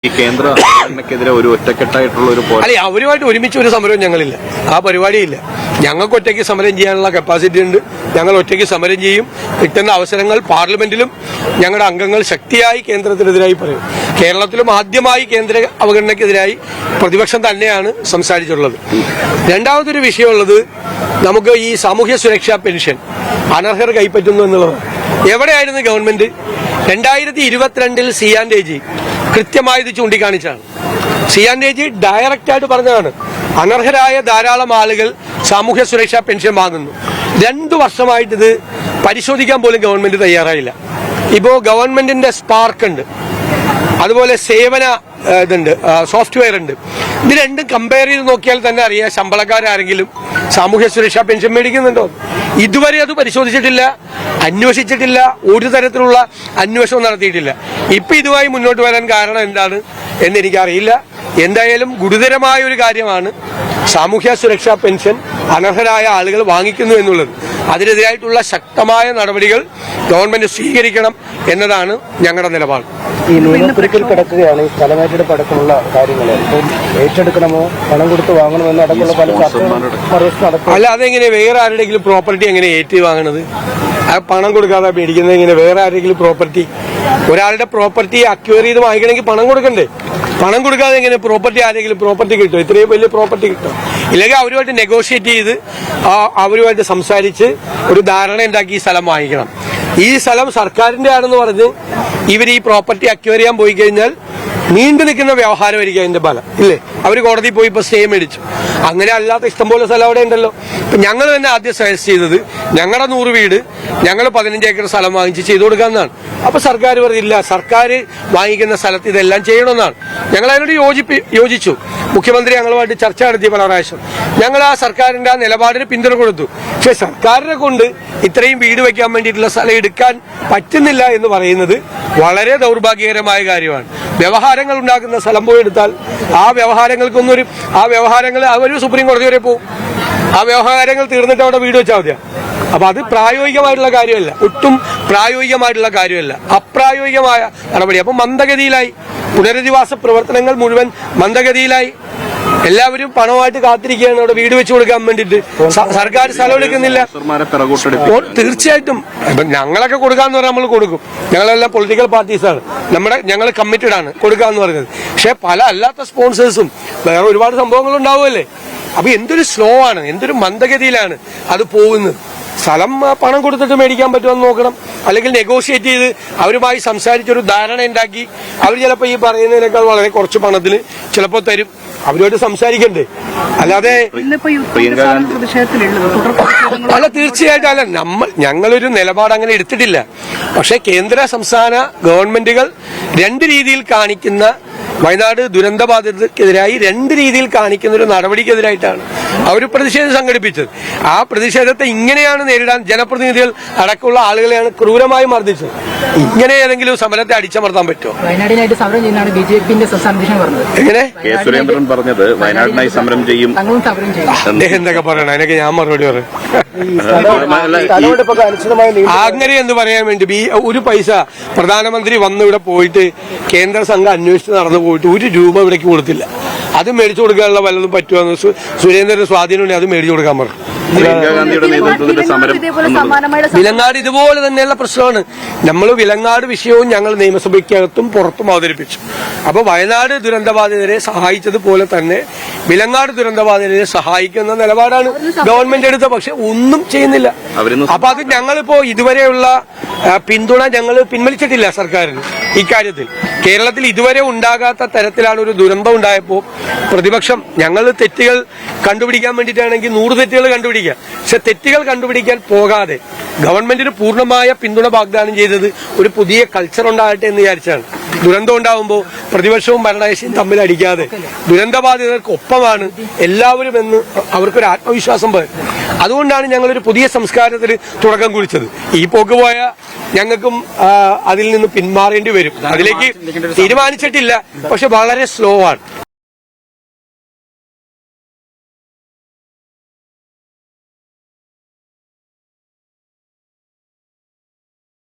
ഈ കേന്ദ്ര ഗവൺമെന്റിനെതിരെ ഒരു ഒറ്റക്കെട്ടായിട്ടുള്ള ഒരു അല്ലെ അവരുമായിട്ട് ഒരുമിച്ച് ഒരു സമരവും ഞങ്ങളില്ല, ആ പരിപാടിയില്ല. ഞങ്ങൾക്ക് ഒറ്റയ്ക്ക് സമരം ചെയ്യാനുള്ള കപ്പാസിറ്റി ഉണ്ട്. ഞങ്ങൾ ഒറ്റയ്ക്ക് സമരം ചെയ്യും. കിട്ടുന്ന അവസരങ്ങൾ പാർലമെന്റിലും ഞങ്ങളുടെ അംഗങ്ങൾ ശക്തിയായി കേന്ദ്രത്തിനെതിരായി പറയും. കേരളത്തിലും ആദ്യമായി കേന്ദ്ര അവഗണനയ്ക്കെതിരായി പ്രതിപക്ഷം തന്നെയാണ് സംസാരിച്ചിട്ടുള്ളത്. രണ്ടാമതൊരു വിഷയമുള്ളത്, നമുക്ക് ഈ സാമൂഹ്യ സുരക്ഷാ പെൻഷൻ അനർഹർ കൈപ്പറ്റുന്നു എന്നുള്ളതാണ്. എവിടെയായിരുന്നു ഗവൺമെന്റ്? 2022 C&AG കൃത്യമായി ഇത് ചൂണ്ടിക്കാണിച്ചാണ്. C&AG ഡയറക്റ്റായിട്ട് പറഞ്ഞതാണ്, അനർഹരായ ധാരാളം ആളുകൾ സാമൂഹ്യ സുരക്ഷാ പെൻഷൻ വാങ്ങുന്നു. 2 വർഷമായിട്ട് ഇത് പരിശോധിക്കാൻ പോലും ഗവൺമെന്റ് തയ്യാറായില്ല. ഇപ്പോ ഗവൺമെന്റിന്റെ സ്പാർക്ക് ഉണ്ട്, അതുപോലെ സേവന ഇതുണ്ട്, സോഫ്റ്റ്വെയർ ഉണ്ട്. ഇത് രണ്ടും കമ്പയർ ചെയ്ത് നോക്കിയാൽ തന്നെ അറിയാം ശമ്പളക്കാരെങ്കിലും സാമൂഹ്യ സുരക്ഷാ പെൻഷൻ മേടിക്കുന്നുണ്ടോ. ഇതുവരെ അത് പരിശോധിച്ചിട്ടില്ല, അന്വേഷിച്ചിട്ടില്ല, ഒരു തരത്തിലുള്ള അന്വേഷണം നടത്തിയിട്ടില്ല. ഇപ്പൊ ഇതുമായി മുന്നോട്ട് വരാൻ കാരണം എന്താണ് എന്ന് എനിക്കറിയില്ല. എന്തായാലും ഗുരുതരമായ ഒരു കാര്യമാണ് സാമൂഹ്യ സുരക്ഷാ പെൻഷൻ അനർഹരായ ആളുകൾ വാങ്ങിക്കുന്നു എന്നുള്ളത്. അതിനെതിരായിട്ടുള്ള ശക്തമായ നടപടികൾ ഗവൺമെന്റ് സ്വീകരിക്കണം എന്നതാണ് ഞങ്ങളുടെ നിലപാട്. ഈ നിയമക്കുരുക്കിൽ കിടക്കുകയാണ് ഈ സ്ഥലമേറ്റെടുപ്പ് അടക്കമുള്ള കാര്യങ്ങൾ. ഇപ്പം ഏറ്റെടുക്കണമോ പണം കൊടുത്ത് വാങ്ങണമെന്ന് അടക്കമുള്ള പല അല്ല, അതെങ്ങനെ വേറെ ആരുടെയെങ്കിലും പ്രോപ്പർട്ടി എങ്ങനെ ഏറ്റ് വാങ്ങണത്? ആ പണം കൊടുക്കാതെ മേടിക്കുന്നത് എങ്ങനെ? വേറെ ആരുടെയെങ്കിലും പ്രോപ്പർട്ടി, ഒരാളുടെ പ്രോപ്പർട്ടി അക്വയർ ചെയ്ത് വാങ്ങിക്കണമെങ്കിൽ പണം കൊടുക്കണ്ടേ? പണം കൊടുക്കാതെ എങ്ങനെ പ്രോപ്പർട്ടി ആരെങ്കിലും പ്രോപ്പർട്ടി കിട്ടും? ഇത്രയും വലിയ പ്രോപ്പർട്ടി കിട്ടും. ഇല്ലെങ്കിൽ അവരുമായിട്ട് നെഗോഷിയേറ്റ് ചെയ്ത് അവരുമായിട്ട് സംസാരിച്ച് ഒരു ധാരണ ഉണ്ടാക്കി ഈ സ്ഥലം വാങ്ങിക്കണം. ഈ സ്ഥലം സർക്കാരിന്റെ ആണെന്ന് പറഞ്ഞ് ഇവർ ഈ പ്രോപ്പർട്ടി അക്വയർ ചെയ്യാൻ പോയി കഴിഞ്ഞാൽ നീണ്ടു നിൽക്കുന്ന വ്യവഹാരമായിരിക്കും അതിന്റെ ഫലം, ഇല്ലേ? അവർ കോടതിയിൽ പോയി ഇപ്പൊ സ്റ്റേ മേടിച്ചു. അങ്ങനെ അല്ലാത്ത ഇഷ്ടംപോലെ സ്ഥലം അവിടെ ഉണ്ടല്ലോ. ഇപ്പൊ ഞങ്ങൾ തന്നെ ആദ്യം സജസ്റ്റ് ചെയ്തത് ഞങ്ങളുടെ 100 വീട് ഞങ്ങൾ 15 ഏക്കർ സ്ഥലം വാങ്ങിച്ച് ചെയ്തു കൊടുക്കാമെന്നാണ്. അപ്പൊ സർക്കാർ പറഞ്ഞില്ല, സർക്കാർ വാങ്ങിക്കുന്ന സ്ഥലത്ത് ഇതെല്ലാം ചെയ്യണമെന്നാണ്. ഞങ്ങൾ അതിനോട് യോജിച്ചു. മുഖ്യമന്ത്രി ഞങ്ങളുമായിട്ട് ചർച്ച നടത്തി പല പ്രാവശ്യം. ഞങ്ങൾ ആ സർക്കാരിന്റെ ആ നിലപാടിന് പിന്തുണ കൊടുത്തു. പക്ഷെ സർക്കാരിനെ കൊണ്ട് ഇത്രയും വീട് വെക്കാൻ വേണ്ടിയിട്ടുള്ള സ്ഥലം എടുക്കാൻ പറ്റുന്നില്ല എന്ന് പറയുന്നത് വളരെ ദൗർഭാഗ്യകരമായ കാര്യമാണ്. വ്യവഹാരങ്ങൾ ഉണ്ടാക്കുന്ന സ്ഥലം പോയി എടുത്താൽ ആ വ്യവഹാരങ്ങൾ അവർ സുപ്രീം കോടതി വരെ പോകും. ആ വ്യവഹാരങ്ങൾ തീർന്നിട്ട് അവിടെ വീട് വെച്ചാൽ മതിയാ. അപ്പൊ അത് പ്രായോഗികമായിട്ടുള്ള കാര്യമല്ല, ഒട്ടും പ്രായോഗികമായിട്ടുള്ള കാര്യമല്ല, അപ്രായോഗികമായ നടപടി. അപ്പൊ മന്ദഗതിയിലായി പുനരധിവാസ പ്രവർത്തനങ്ങൾ മുഴുവൻ മന്ദഗതിയിലായി. എല്ലാവരും പണമായിട്ട് കാത്തിരിക്കുകയാണ് അവിടെ വീട് വെച്ചു കൊടുക്കാൻ വേണ്ടിയിട്ട്. സർക്കാർ സ്ഥലം എടുക്കുന്നില്ല. തീർച്ചയായിട്ടും ഞങ്ങളൊക്കെ കൊടുക്കാന്ന് പറഞ്ഞാൽ നമ്മൾ കൊടുക്കും. ഞങ്ങളെല്ലാം പൊളിറ്റിക്കൽ പാർട്ടീസാണ്, ഞങ്ങൾ കമ്മിറ്റഡ് ആണ് കൊടുക്കാന്ന് പറയുന്നത്. പക്ഷെ പല അല്ലാത്ത സ്പോൺസേഴ്സും വേറെ ഒരുപാട് സംഭവങ്ങൾ ഉണ്ടാവുമല്ലേ. അപ്പൊ എന്തൊരു സ്ലോ ആണ്, എന്തൊരു മന്ദഗതിയിലാണ് അത് പോകുന്നത്. സ്ഥലം പണം കൊടുത്തിട്ട് മേടിക്കാൻ പറ്റുമെന്ന് നോക്കണം, അല്ലെങ്കിൽ നെഗോഷിയേറ്റ് ചെയ്ത് അവരുമായി സംസാരിച്ചൊരു ധാരണ ഉണ്ടാക്കി അവർ ചിലപ്പോൾ ഈ പറയുന്നതിനേക്കാൾ വളരെ കുറച്ച് പണത്തിന് ചിലപ്പോൾ തരും. അവരുമായിട്ട് സംസാരിക്കണ്ടേ, അല്ലാതെ അല്ല. തീർച്ചയായിട്ടും അല്ല, ഞങ്ങളൊരു നിലപാട് അങ്ങനെ എടുത്തിട്ടില്ല. പക്ഷെ കേന്ദ്ര സംസ്ഥാന ഗവൺമെന്റുകൾ 2 രീതിയിൽ കാണിക്കുന്ന വയനാട് ദുരന്തബാധിതർക്കെതിരായി 2 രീതിയിൽ കാണിക്കുന്ന ഒരു നടപടിക്കെതിരായിട്ടാണ് അവർ പ്രതിഷേധം സംഘടിപ്പിച്ചത്. ആ പ്രതിഷേധത്തെ ഇങ്ങനെയാണ് നേരിടാൻ ജനപ്രതിനിധികൾ അടക്കമുള്ള ആളുകളെയാണ് ക്രൂരമായി മർദ്ദിച്ചത്. ഇങ്ങനെ ഏതെങ്കിലും സമരത്തെ അടിച്ചമർത്താൻ പറ്റുമോ? വയനാടിനായിട്ട് സമരം ചെയ്യുന്നതാണ് BJPന്റെ സംസ്ഥാന അധ്യക്ഷൻ പറഞ്ഞത്. എങ്ങനെ കെ. സുരേന്ദ്രൻ പറഞ്ഞത് വയനാടിനായി സമരം ചെയ്യും. അദ്ദേഹം എന്തൊക്കെ പറയണം, അതിനൊക്കെ ഞാൻ മറുപടി പറയും. അങ്ങനെ എന്ന് പറയാൻ വേണ്ടി ഒരു പൈസ പ്രധാനമന്ത്രി വന്ന് ഇവിടെ പോയിട്ട് കേന്ദ്ര സംഘം അന്വേഷിച്ച് നടന്നു പോയിട്ട് 1 രൂപ ഇവിടേക്ക് കൊടുത്തില്ല. അത് മേടിച്ചു കൊടുക്കാനുള്ള വല്ലതും പറ്റുമെന്ന് സുരേന്ദ്രന് സ്വാധീനം, അത് മേടിച്ചു കൊടുക്കാൻ പറഞ്ഞു. വിലങ്ങാട് ഇതുപോലെ തന്നെയുള്ള പ്രശ്നമാണ്. നമ്മൾ വിലങ്ങാട് വിഷയവും ഞങ്ങൾ നിയമസഭയ്ക്കകത്തും പുറത്തും അവതരിപ്പിച്ചു. അപ്പൊ വയനാട് ദുരന്തബാധിതരെ സഹായിച്ചതുപോലെ തന്നെ വിലങ്ങാട് ദുരന്തബാധിതരെ സഹായിക്കുന്ന നിലപാടാണ് ഗവൺമെന്റ് എടുത്ത. പക്ഷെ ഒന്നും ചെയ്യുന്നില്ല. അപ്പൊ അത് ഞങ്ങളിപ്പോ ഇതുവരെയുള്ള പിന്തുണ ഞങ്ങൾ പിൻവലിച്ചിട്ടില്ല സർക്കാരിന് ഇക്കാര്യത്തിൽ. കേരളത്തിൽ ഇതുവരെ ഉണ്ടാകാത്ത തരത്തിലാണ് ഒരു ദുരന്തം ഉണ്ടായപ്പോൾ പ്രതിപക്ഷം ഞങ്ങൾ തെറ്റുകൾ കണ്ടുപിടിക്കാൻ വേണ്ടിയിട്ടാണെങ്കിൽ 100 തെറ്റുകൾ കണ്ടുപിടിക്കുക. പക്ഷെ തെറ്റുകൾ കണ്ടുപിടിക്കാൻ പോകാതെ ഗവൺമെന്റിന് പൂർണ്ണമായ പിന്തുണ വാഗ്ദാനം ചെയ്തത് ഒരു പുതിയ കൾച്ചർ ഉണ്ടാകട്ടെ എന്ന് വിചാരിച്ചാണ്. ദുരന്തം ഉണ്ടാവുമ്പോൾ പ്രതിപക്ഷവും ഭരണകക്ഷിയും തമ്മിൽ അടിക്കാതെ ദുരന്തബാധിതർക്ക് ഒപ്പമാണ് എല്ലാവരും എന്ന് അവർക്കൊരു ആത്മവിശ്വാസം വരും. അതുകൊണ്ടാണ് ഞങ്ങളൊരു പുതിയ സംസ്കാരത്തിന് തുടക്കം കുറിച്ചത്. ഈ പോക്ക് പോയ ഞങ്ങൾക്കും അതിൽ നിന്ന് പിന്മാറേണ്ടി വരും. അതിലേക്ക് തീരുമാനിച്ചിട്ടില്ല, പക്ഷെ വളരെ സ്ലോ ആണ്.